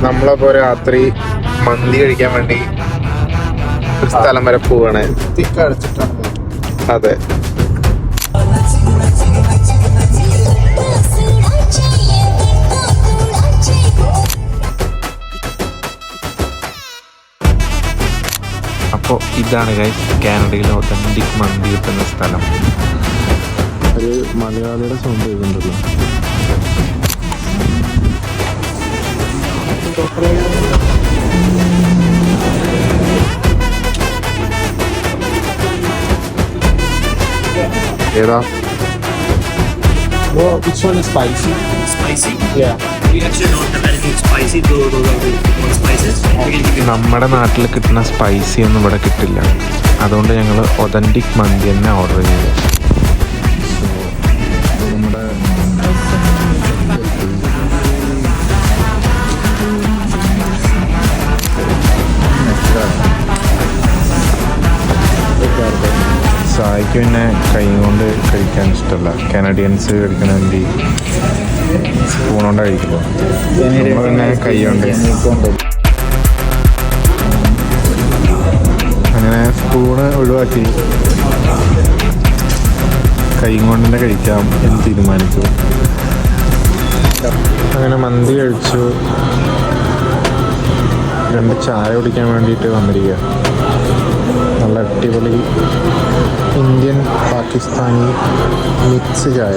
നമ്മളപ്പോ രാത്രി മന്തി കഴിക്കാൻ വേണ്ടി ഒരു സ്ഥലം വരെ പോവാണ്. അതെ, അപ്പോൾ ഇതാണ് ഗൈസ് കാനഡയിലെ ഒതന്റിക് മന്തി കിട്ടുന്ന സ്ഥലം. ഒരു മലയാളിയുടെ സൗണ്ട് കേൾക്കുന്നുണ്ടല്ലോ. ഏതാ? Well, which one is spicy? Spicy? Yeah. We actually don't have anything spicy. Those are the spices. നമ്മുടെ നാട്ടിൽ കിട്ടുന്ന സ്പൈസി ഒന്നും ഇവിടെ കിട്ടില്ല. അതുകൊണ്ട് ഞങ്ങൾ ഒതന്റിക് മന്തി തന്നെ ഓർഡർ ചെയ്തു. നമ്മുടെ സായിക്ക് പിന്നെ കൈ കൊണ്ട് കഴിക്കാൻ ഇഷ്ടമല്ല. കാനഡിയൻസ് കഴിക്കണ വേണ്ടി സ്പൂൺ കൊണ്ട് കഴിക്കില്ല. നമ്മൾ പിന്നെ കൈ കൊണ്ട്. അങ്ങനെ സ്പൂണ് ഒഴിവാക്കി കൈ കൊണ്ട് തന്നെ കഴിക്കാം എന്ന് തീരുമാനിച്ചു. അങ്ങനെ മന്തി കഴിച്ചു. 2 ചായ കുടിക്കാൻ വേണ്ടിയിട്ട് വന്നിരിക്കുക. നല്ല അടിപൊളി ഇന്ത്യൻ പാകിസ്ഥാനി മിക്സ് ചായ.